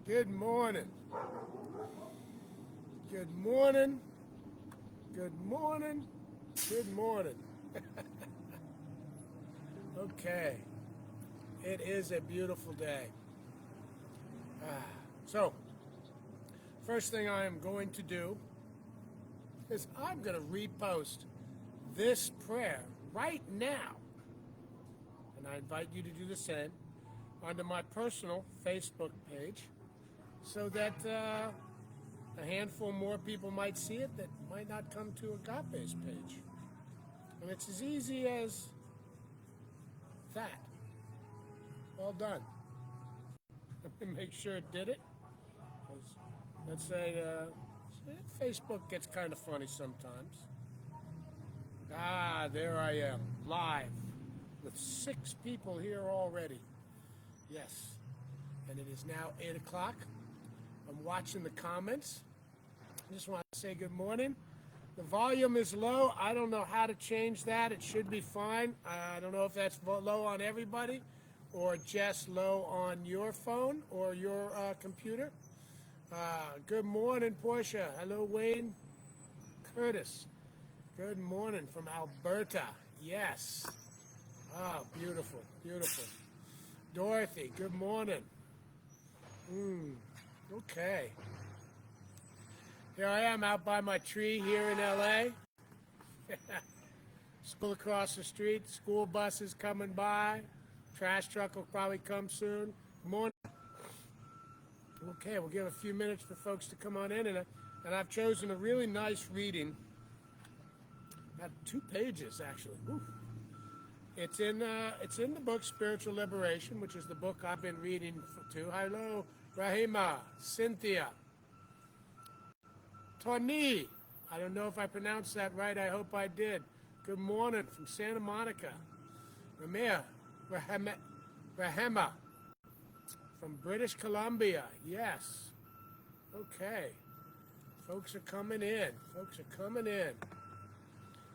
Good morning. Good morning. Good morning. Good morning. Okay. It is a beautiful day. So, first thing I am going to do is I'm going to repost this prayer right now. And I invite you to do the same onto my personal Facebook page so that a handful more people might see it that might not come to Agape's page. And it's as easy as that. All done. Let me make sure it did it. Let's say Facebook gets kind of funny sometimes. There I am, live, with 6 people here already. Yes. And it is now 8 o'clock. I'm watching the comments. I just want to say good morning. The volume is low. I don't know how to change that. It should be fine. I don't know if that's low on everybody or just low on your phone or your computer. Good morning, Portia. Hello, Wayne. Curtis. Good morning from Alberta. Yes. Beautiful, beautiful. Dorothy, good morning. Okay. Here I am out by my tree here in LA. School across the street, school buses coming by. Trash truck will probably come soon. Good morning. Okay, we'll give a few minutes for folks to come on in, and I've chosen a really nice reading. About 2 pages actually. Woo. It's in the book Spiritual Liberation, which is the book I've been reading too. Hello, Rahima, Cynthia, Tony. I don't know if I pronounced that right. I hope I did. Good morning from Santa Monica. Rahema from British Columbia. Yes. Okay. Folks are coming in.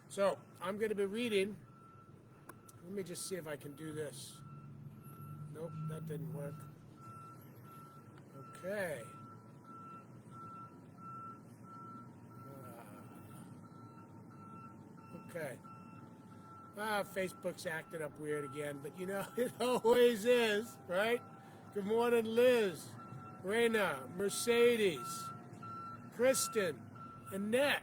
So I'm going to be reading. Let me just see if I can do this. Nope, that didn't work. Okay. Okay. Facebook's acting up weird again, but you know, it always is, right? Good morning, Liz, Raina, Mercedes, Kristen, Annette,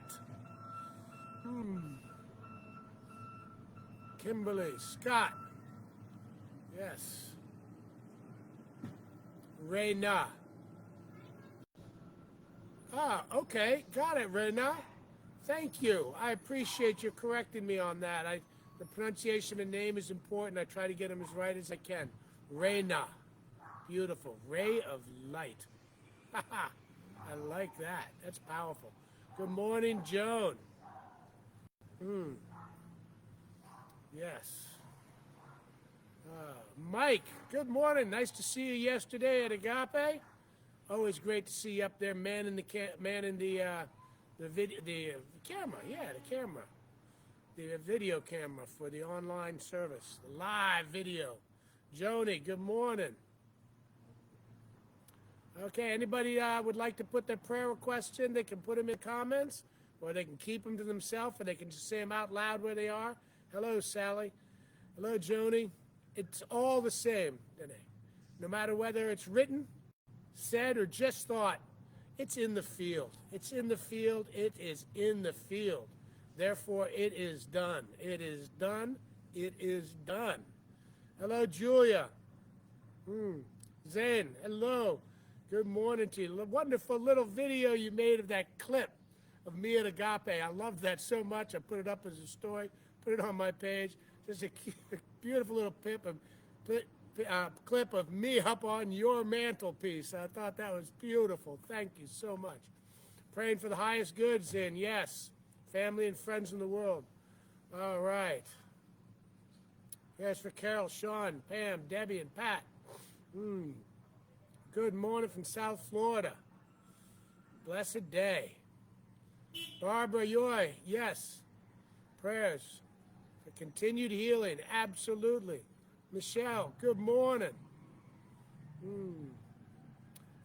Kimberly, Scott, yes, Raina. Okay, got it, Raina. Thank you. I appreciate you correcting me on that. The pronunciation of the name is important. I try to get them as right as I can. Raina. Beautiful. Ray of light. I like that. That's powerful. Good morning, Joan. Yes. Mike, good morning. Nice to see you yesterday at Agape. Always great to see you up there, man in the camera. Yeah, the camera. The video camera for the online service, the live video. Joni, good morning. Okay, anybody would like to put their prayer requests in, they can put them in comments, or they can keep them to themselves, or they can just say them out loud where they are. Hello, Sally. Hello, Joni. It's all the same today. No matter whether it's written, said, or just thought, it's in the field. It's in the field. It is in the field. Therefore, it is done. It is done. It is done. Hello, Julia. Zane, hello. Good morning to you. Wonderful little video you made of that clip of me at Agape. I love that so much. I put it up as a story, put it on my page. Just a beautiful little clip of me up on your mantelpiece. I thought that was beautiful. Thank you so much. Praying for the highest good, Zin. Yes. Family and friends in the world. All right. Yes, for Carol, Sean, Pam, Debbie, and Pat. Good morning from South Florida. Blessed day. Barbara Yoy, yes. Prayers for continued healing. Absolutely. Michelle, good morning.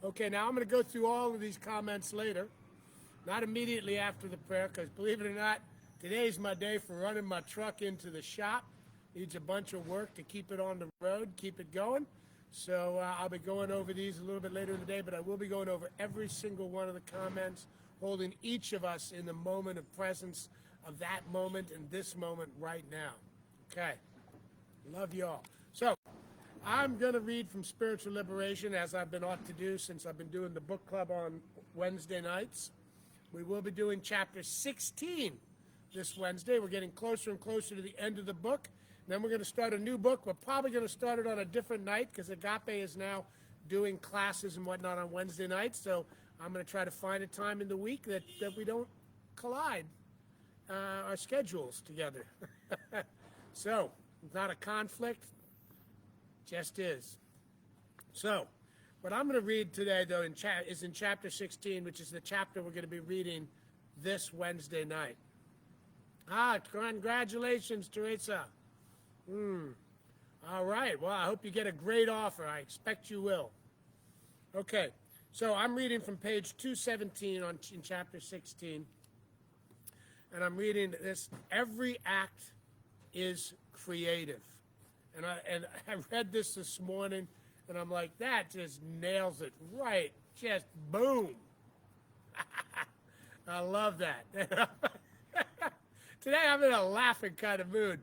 Okay, now I'm going to go through all of these comments later, not immediately after the prayer, because believe it or not, today's my day for running my truck into the shop. Needs a bunch of work to keep it on the road, keep it going. So I'll be going over these a little bit later in the day, but I will be going over every single one of the comments, holding each of us in the moment of presence of that moment and this moment right now. Okay. Love y'all. So I'm going to read from Spiritual Liberation, as I've been ought to do since I've been doing the book club on Wednesday nights. We will be doing chapter 16 this Wednesday. We're getting closer and closer to the end of the book. Then we're going to start a new book. We're probably going to start it on a different night because Agape is now doing classes and whatnot on Wednesday nights. So I'm going to try to find a time in the week that we don't collide our schedules together. So it's not a conflict, just is. So what I'm going to read today, though, is in chapter 16, which is the chapter we're going to be reading this Wednesday night. Congratulations, Teresa. All right. Well, I hope you get a great offer. I expect you will. Okay. So I'm reading from page 217 in chapter 16. And I'm reading this. Every act is creative. And I read this morning, and I'm like, that just nails it right. Just boom. I love that. Today I'm in a laughing kind of mood.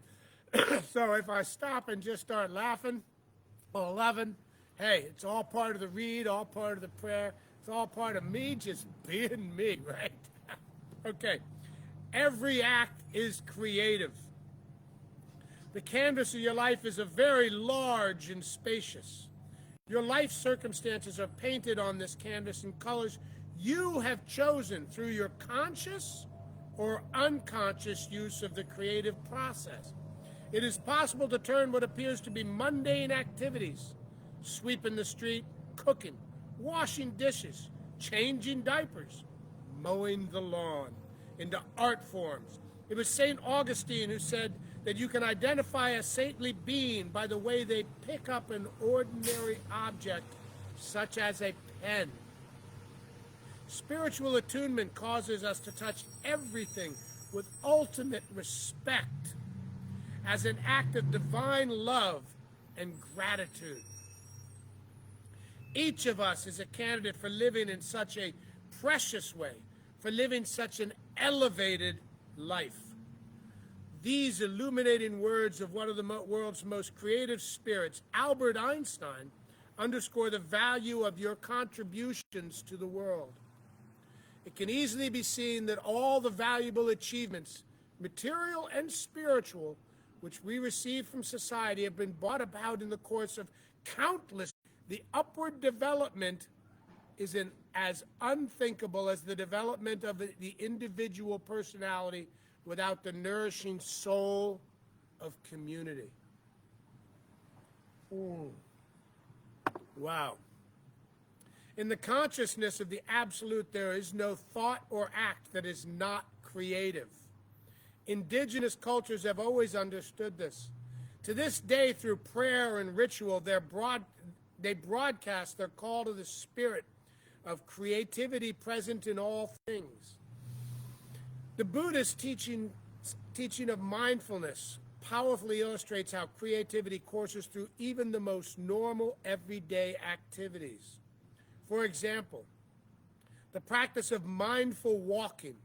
So if I stop and just start laughing, or 11, hey, it's all part of the read, all part of the prayer. It's all part of me just being me, right? Okay. Every act is creative. The canvas of your life is a very large and spacious. Your life circumstances are painted on this canvas in colors you have chosen through your conscious or unconscious use of the creative process. It is possible to turn what appears to be mundane activities, sweeping the street, cooking, washing dishes, changing diapers, mowing the lawn, into art forms. It was St. Augustine who said that you can identify a saintly being by the way they pick up an ordinary object, such as a pen. Spiritual attunement causes us to touch everything with ultimate respect as an act of divine love and gratitude. Each of us is a candidate for living in such a precious way, for living such an elevated life. These illuminating words of one of the world's most creative spirits, Albert Einstein, underscore the value of your contributions to the world. It can easily be seen that all the valuable achievements, material and spiritual, which we receive from society have been brought about in the course of countless. The upward development is as unthinkable as the development of the individual personality without the nourishing soul of community. Wow. In the consciousness of the absolute, there is no thought or act that is not creative. Indigenous cultures have always understood this. To this day, through prayer and ritual, they broadcast their call to the spirit of creativity present in all things. The Buddhist teaching of mindfulness powerfully illustrates how creativity courses through even the most normal everyday activities. For example, the practice of mindful walking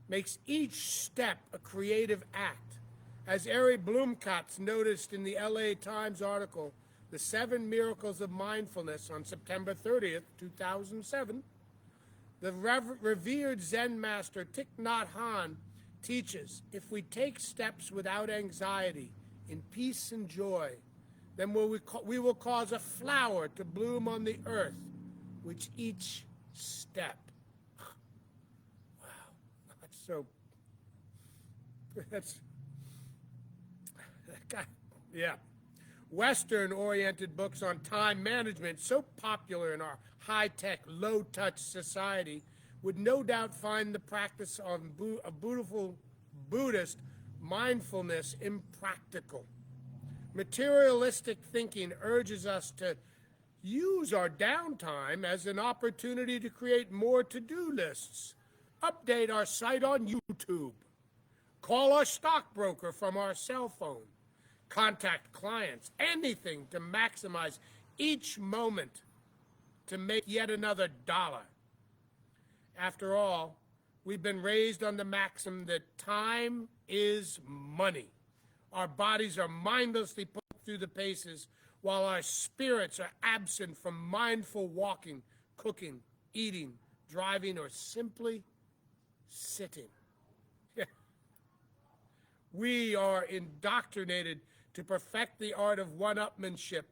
makes each step a creative act. As Ari Blumkatz noticed in the LA Times article, The 7 Miracles of Mindfulness on September 30th, 2007, the revered Zen master Thich Nhat Hanh teaches, if we take steps without anxiety, in peace and joy, then we will cause a flower to bloom on the earth, which each step. Wow, that's yeah. Western-oriented books on time management, so popular in our high-tech, low-touch society, would no doubt find the practice of beautiful Buddhist mindfulness impractical. Materialistic thinking urges us to use our downtime as an opportunity to create more to-do lists, update our site on YouTube, call our stockbroker from our cell phone, contact clients, anything to maximize each moment to make yet another dollar. After all, we've been raised on the maxim that time is money. Our bodies are mindlessly put through the paces while our spirits are absent from mindful walking, cooking, eating, driving, or simply sitting. We are indoctrinated to perfect the art of one-upmanship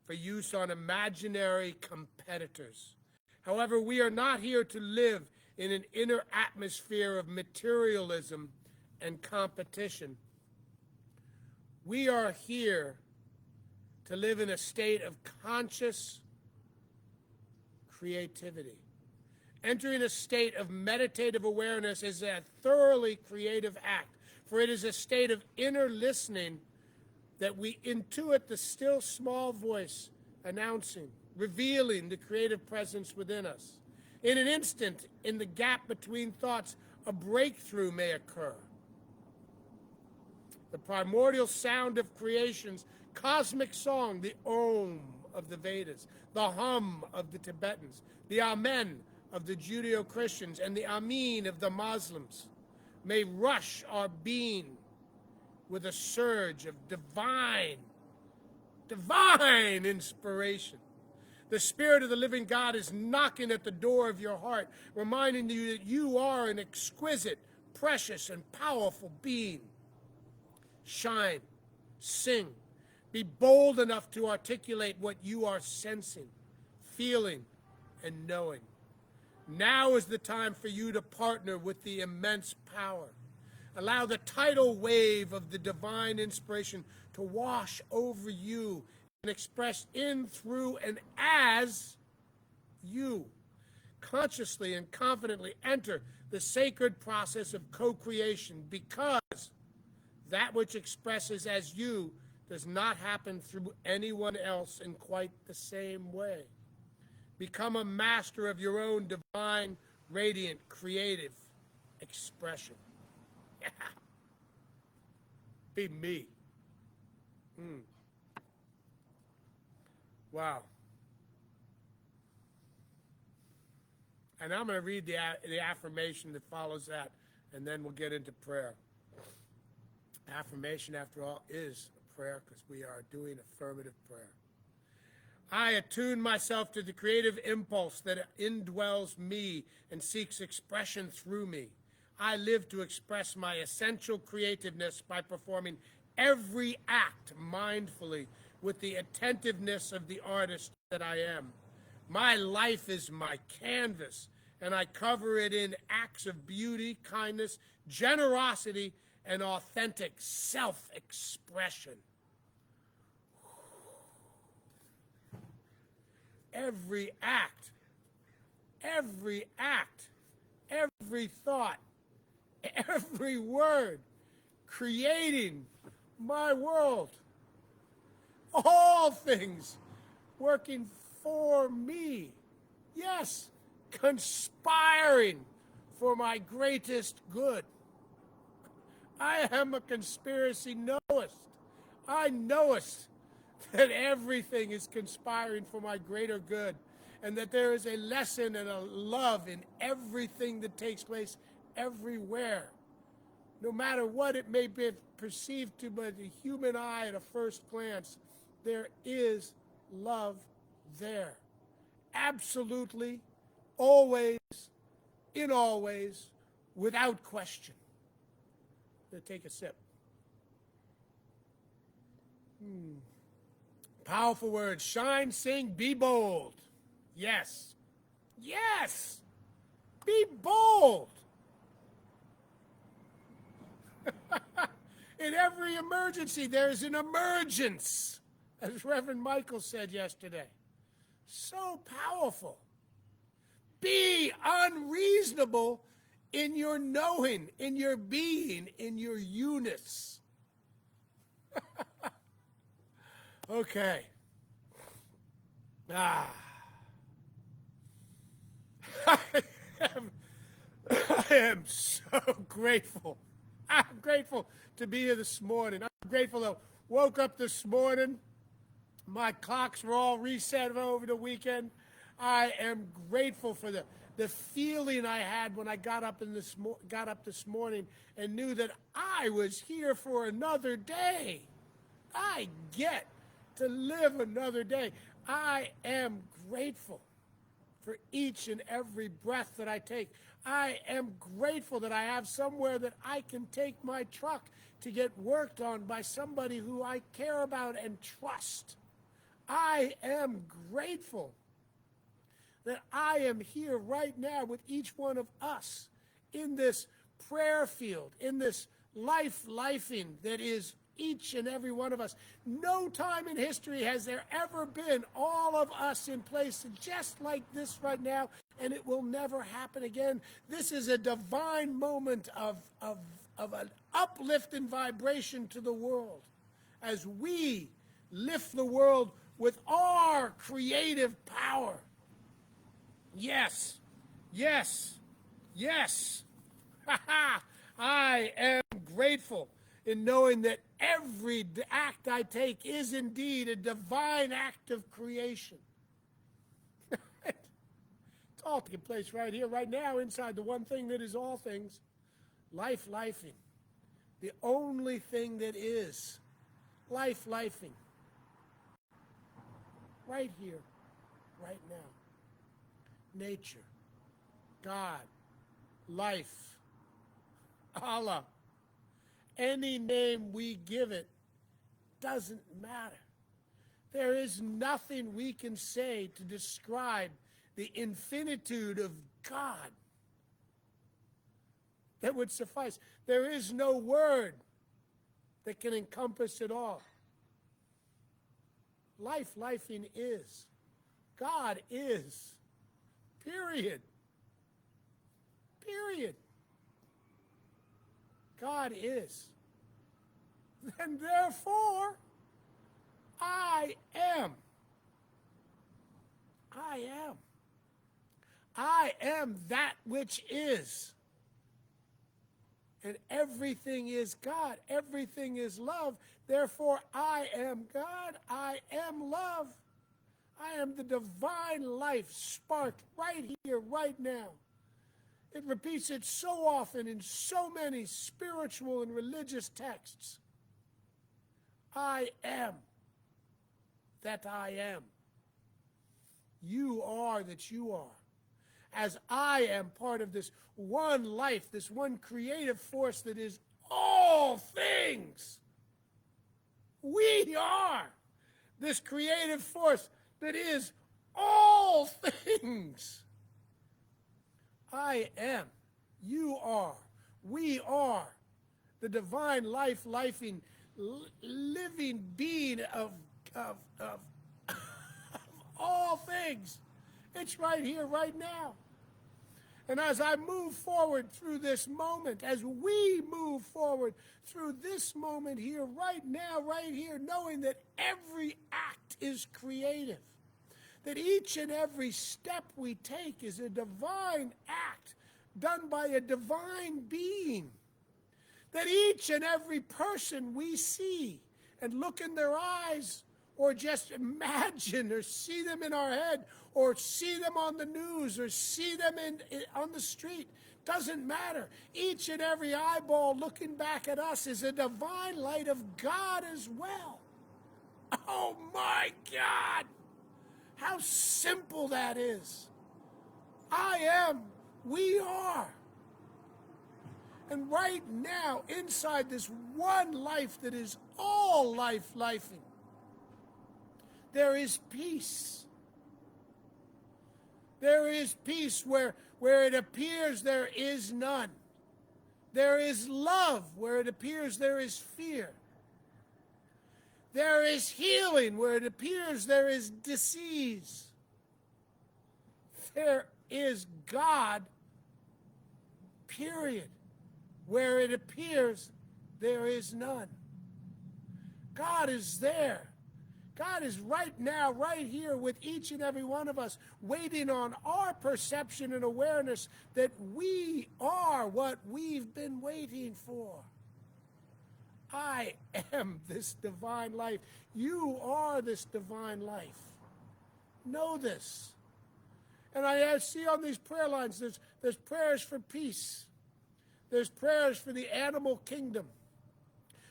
for use on imaginary competitors. However, we are not here to live in an inner atmosphere of materialism and competition. We are here to live in a state of conscious creativity. Entering a state of meditative awareness is a thoroughly creative act, for it is a state of inner listening that we intuit the still small voice announcing, revealing the creative presence within us. In an instant, in the gap between thoughts, a breakthrough may occur. The primordial sound of creation's cosmic song, the Om of the Vedas, the Hum of the Tibetans, the Amen of the Judeo-Christians, and the Amin of the Muslims, may rush our being with a surge of divine inspiration. The Spirit of the living God is knocking at the door of your heart, reminding you that you are an exquisite, precious, and powerful being. Shine, sing, be bold enough to articulate what you are sensing, feeling, and knowing. Now is the time for you to partner with the immense power. Allow the tidal wave of the divine inspiration to wash over you and express in, through, and as you. Consciously and confidently enter the sacred process of co-creation, because that which expresses as you does not happen through anyone else in quite the same way. Become a master of your own divine, radiant, creative expression. Be me. Wow. And I'm going to read the affirmation that follows that, and then we'll get into prayer. Affirmation, after all, is a prayer, because we are doing affirmative prayer. I attune myself to the creative impulse that indwells me and seeks expression through me. I live to express my essential creativeness by performing every act mindfully with the attentiveness of the artist that I am. My life is my canvas, and I cover it in acts of beauty, kindness, generosity, and authentic self-expression. Every act, every thought, every word, creating my world, all things working for me. Yes, conspiring for my greatest good. I am a conspiracy knowist. I knowest that everything is conspiring for my greater good, and that there is a lesson and a love in everything that takes place everywhere. No matter what it may be perceived to by the human eye at a first glance, there is love there. Absolutely, always, in all ways, without question. Let's take a sip. Powerful words. Shine, sing, be bold. Yes. Yes. Be bold. In every emergency, there's an emergence, as Reverend Michael said yesterday. So powerful. Be unreasonable in your knowing, in your being, in your you-ness. Okay. Ah, I am, I am so grateful. I'm grateful to be here this morning. I'm grateful I woke up this morning. My clocks were all reset over the weekend. I am grateful for the feeling I had when I got up this morning and knew that I was here for another day. I get to live another day. I am grateful for each and every breath that I take. I am grateful that I have somewhere that I can take my truck to get worked on by somebody who I care about and trust. I am grateful that I am here right now with each one of us in this prayer field, in this lifing that is each and every one of us. No time in history has there ever been all of us in place just like this right now, and it will never happen again. This is a divine moment of an uplifting vibration to the world as we lift the world with our creative power. Yes, yes, yes. I am grateful in knowing that every act I take is indeed a divine act of creation. It's all taking place right here, right now, inside the one thing that is all things, lifing. The only thing that is lifing. Right here, right now. Nature, God, life, Allah. Any name we give it doesn't matter. There is nothing we can say to describe the infinitude of God that would suffice. There is no word that can encompass it all. Lifing is. God is. Period. Period. God is. And therefore, I am. I am. I am that which is. And everything is God. Everything is love. Therefore, I am God. I am love. I am the divine life sparked right here, right now. It repeats it so often in so many spiritual and religious texts. I am that I am. You are that you are. As I am part of this one life, this one creative force that is all things. We are this creative force that is all things. I am, you are, we are the divine lifing, living being of all things. It's right here, right now. And as I move forward through this moment, as we move forward through this moment here, right now, right here, knowing that every act is creative, that each and every step we take is a divine act done by a divine being, that each and every person we see and look in their eyes or just imagine or see them in our head or see them on the news or see them on the street, doesn't matter. Each and every eyeball looking back at us is a divine light of God as well. Oh my God! How simple that is. I am, we are. And right now, inside this one life that is all lifing, there is peace. There is peace where it appears there is none. There is love where it appears there is fear. There is healing where it appears there is disease. There is God, period, where it appears there is none. God is there. God is right now, right here with each and every one of us, waiting on our perception and awareness that we are what we've been waiting for. I am this divine life. You are this divine life. Know this. And I see on these prayer lines, there's prayers for peace. There's prayers for the animal kingdom.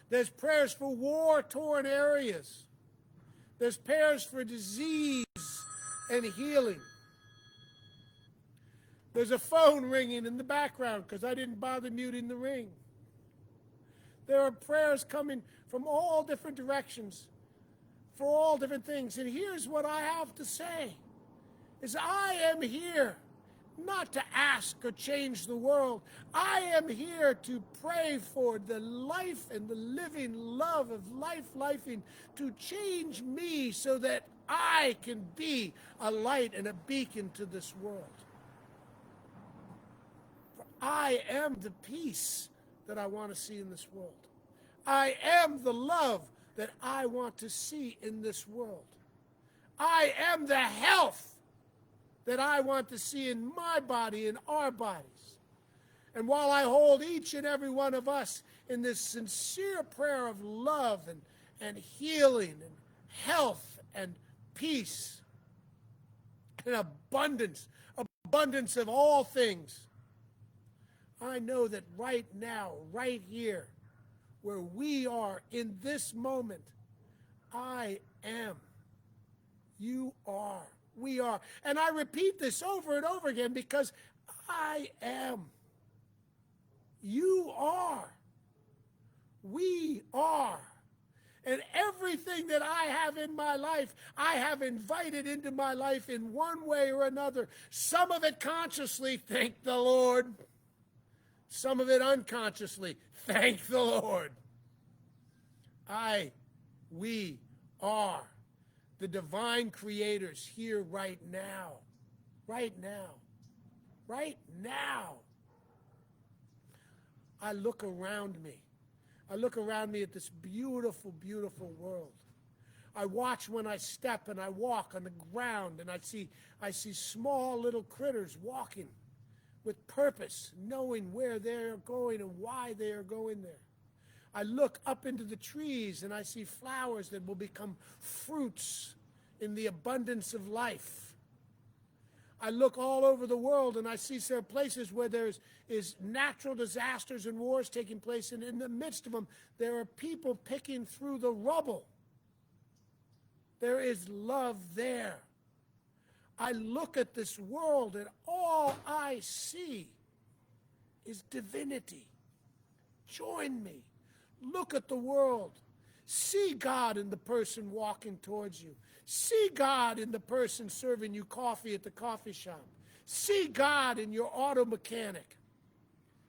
There's prayers for war-torn areas. There's prayers for disease and healing. There's a phone ringing in the background because I didn't bother muting the ring. There are prayers coming from all different directions for all different things. And here's what I have to say, is I am here not to ask or change the world. I am here to pray for the life and the living love of lifing to change me so that I can be a light and a beacon to this world. For I am the peace that I want to see in this world. I am the love that I want to see in this world. I am the health that I want to see in my body, in our bodies. And while I hold each and every one of us in this sincere prayer of love and healing and health and peace and abundance of all things, I know that right now, right here, where we are in this moment, I am, you are, we are. And I repeat this over and over again because I am, you are, we are. And everything that I have in my life, I have invited into my life in one way or another. Some of it consciously, thank the Lord. Some of it unconsciously, thank the Lord. We are the divine creators here right now. Right now. Right now. I look around me. I look around me at this beautiful, beautiful world. I watch when I step and I walk on the ground, and I see small little critters walking with purpose, knowing where they're going and why they are going there. I look up into the trees and I see flowers that will become fruits in the abundance of life. I look all over the world and I see there are places where there is natural disasters and wars taking place, and in the midst of them, there are people picking through the rubble. There is love there. I look at this world and all I see is divinity. Join me. Look at the world. See God in the person walking towards you. See God in the person serving you coffee at the coffee shop. See God in your auto mechanic.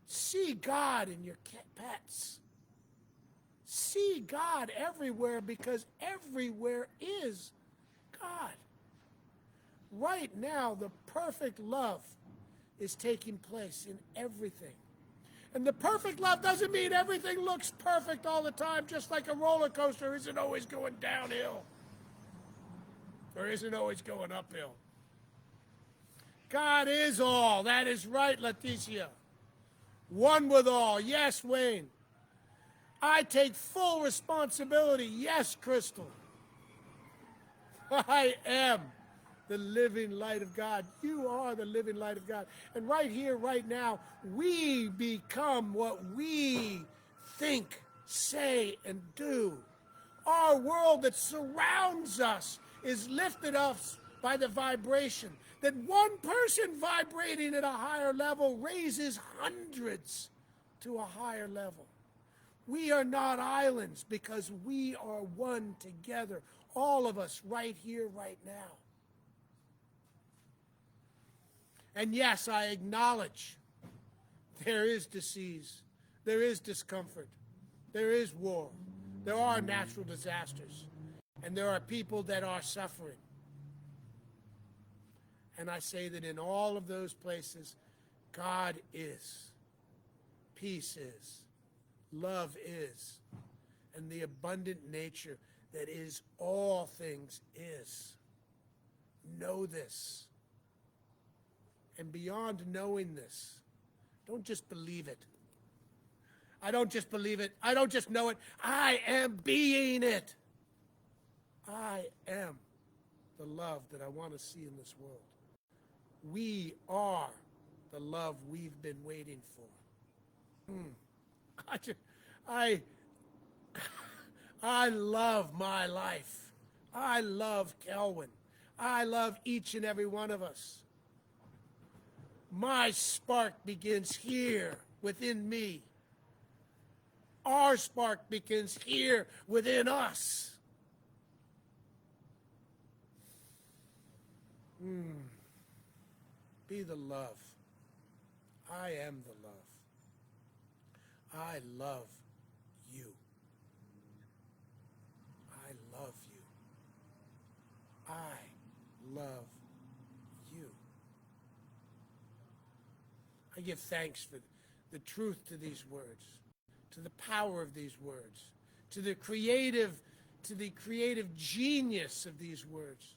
See God in your pets. See God everywhere, because everywhere is God. Right now, the perfect love is taking place in everything. And the perfect love doesn't mean everything looks perfect all the time, just like a roller coaster isn't always going downhill or isn't always going uphill. God is all. That is right, Leticia. One with all. Yes, Wayne. I take full responsibility. Yes, Crystal. I am the living light of God. You are the living light of God. And right here, right now, we become what we think, say, and do. Our world that surrounds us is lifted up by the vibration. That one person vibrating at a higher level raises hundreds to a higher level. We are not islands, because we are one together. All of us right here, right now. And yes, I acknowledge there is disease, there is discomfort, there is war, there are natural disasters, and there are people that are suffering. And I say that in all of those places, God is, peace is, love is, and the abundant nature that is all things is. Know this. And beyond knowing this, don't just believe it. I don't just believe it. I don't just know it. I am being it. I am the love that I want to see in this world. We are the love we've been waiting for. I love my life. I love Kelwin. I love each and every one of us. My spark begins here within me. Our spark begins here within us. Be the love. I am the love. I love you. I love you. I love you. I give thanks for the truth to these words, to the power of these words, to the creative genius of these words,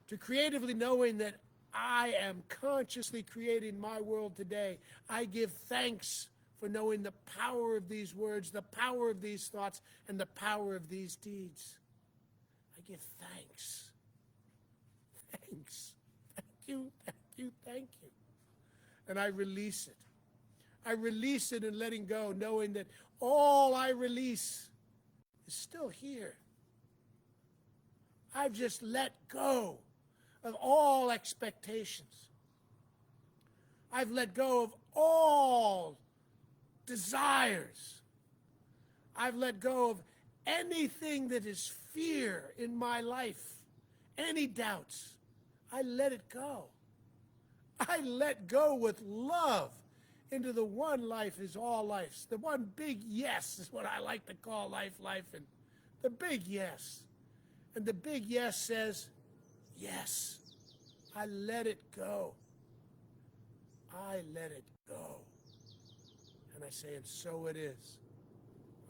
to creatively knowing that I am consciously creating my world today. I give thanks for knowing the power of these words, the power of these thoughts, and the power of these deeds. I give thanks. Thanks. Thank you, thank you, thank you. And I release it. I release it in letting go, knowing that all I release is still here. I've just let go of all expectations. I've let go of all desires. I've let go of anything that is fear in my life, any doubts. I let it go. I let go with love into the one life is all life. The one big yes is what I like to call life, and the big yes. And the big yes says, yes, I let it go. I let it go. And I say, and so it is.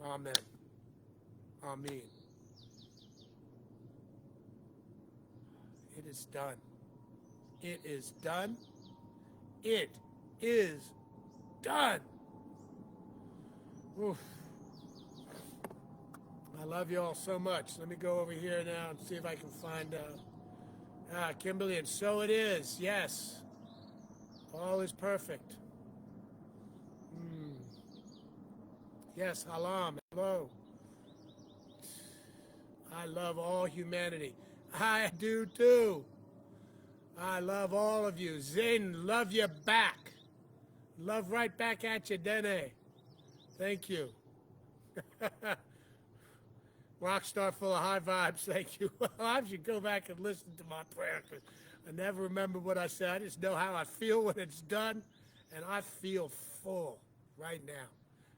Amen. Amen. It is done. It is done. It is done. Oof. I love you all so much. Let me go over here now and see if I can find Kimberly, and so it is. Yes. All is perfect. Yes, Halam. Hello. I love all humanity. I do too. I love all of you. Zin, love you back. Love right back at you, Dene. Thank you. Rockstar full of high vibes, thank you. Well, I should go back and listen to my prayer because I never remember what I said. I just know how I feel when it's done, and I feel full right now.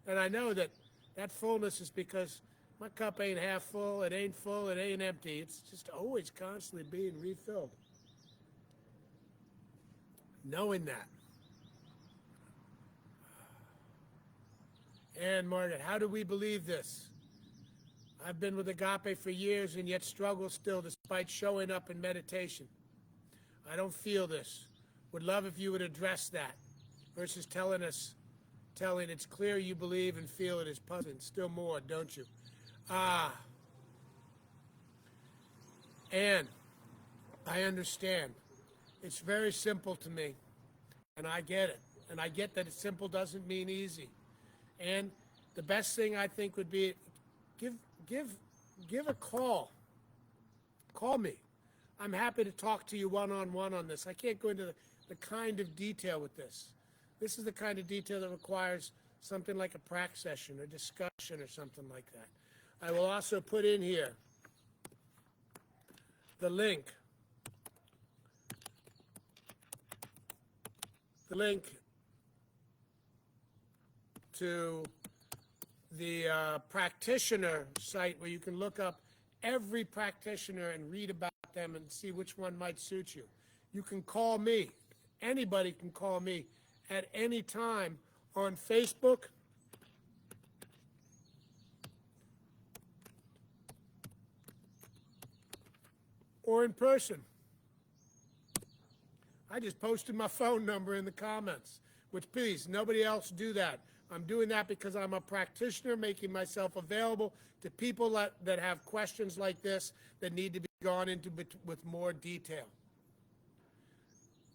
And I know that that fullness is because my cup ain't half full, it ain't full, it ain't empty. It's just always constantly being refilled. Knowing that. And Margaret, how do we believe this? I've been with Agape for years and yet struggle still despite showing up in meditation. I don't feel this. Would love if you would address that versus telling it's clear you believe and feel it is puzzling. Still more, don't you? And I understand. It's very simple to me, and I get it. And I get that simple doesn't mean easy. And the best thing I think would be give a call. Call me. I'm happy to talk to you one-on-one on this. I can't go into the kind of detail with this. This is the kind of detail that requires something like a prac session or discussion or something like that. I will also put in here the link to the practitioner site where you can look up every practitioner and read about them and see which one might suit you. You can call me. Anybody can call me at any time on Facebook. or in person. I just posted my phone number in the comments, which please, nobody else do that. I'm doing that because I'm a practitioner making myself available to people that have questions like this that need to be gone into with more detail.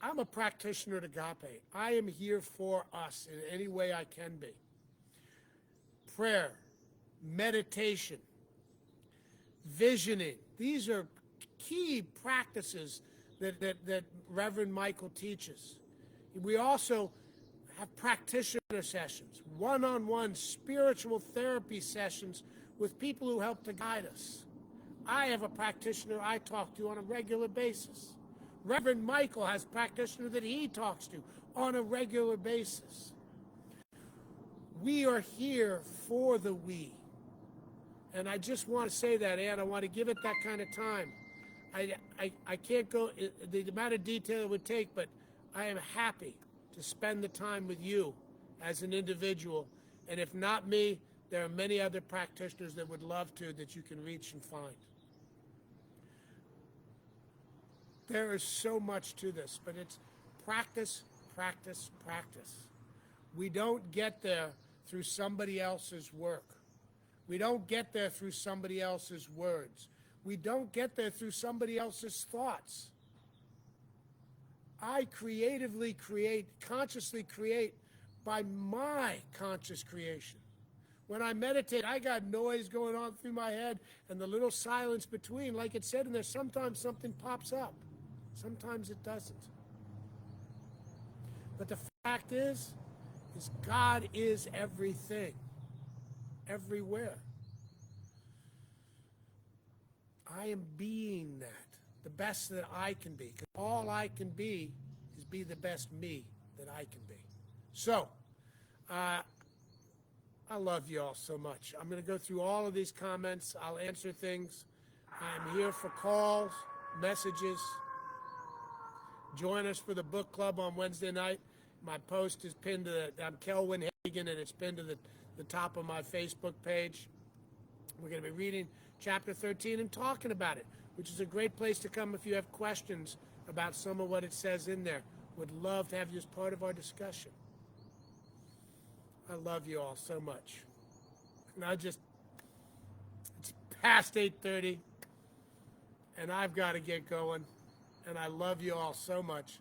I'm a practitioner at Agape. I am here for us in any way I can be. Prayer, meditation, visioning. These are key practices that Reverend Michael teaches. We also have practitioner sessions, one-on-one spiritual therapy sessions with people who help to guide us. I have a practitioner I talk to on a regular basis. Reverend Michael has a practitioner that he talks to on a regular basis. We are here for the we. And I just want to say that, Ann. I want to give it that kind of time. I can't go the amount of detail it would take, but I am happy to spend the time with you as an individual. And if not me, there are many other practitioners that would love to, that you can reach and find. There is so much to this, but it's practice, practice, practice. We don't get there through somebody else's work. We don't get there through somebody else's words. We don't get there through somebody else's thoughts. I creatively create, consciously create by my conscious creation. When I meditate, I got noise going on through my head and the little silence between. Like it said in there, sometimes something pops up. Sometimes it doesn't. But the fact is God is everything, everywhere. I am being that, the best that I can be. Because all I can be is be the best me that I can be. So, I love you all so much. I'm going to go through all of these comments. I'll answer things. I'm here for calls, messages. Join us for the book club on Wednesday night. My post is pinned to I'm Kelwin Hagan, and it's pinned to the top of my Facebook page. We're going to be reading chapter 13 and talking about it, which is a great place to come if you have questions about some of what it says in there. Would love to have you as part of our discussion. I love you all so much. And it's past 8:30, and I've got to get going. And I love you all so much.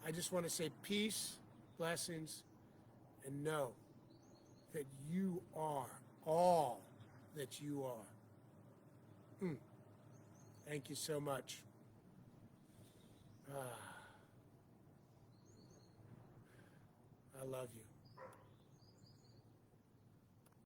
I just want to say peace, blessings, and know that you are all that you are. Thank you so much. I love you.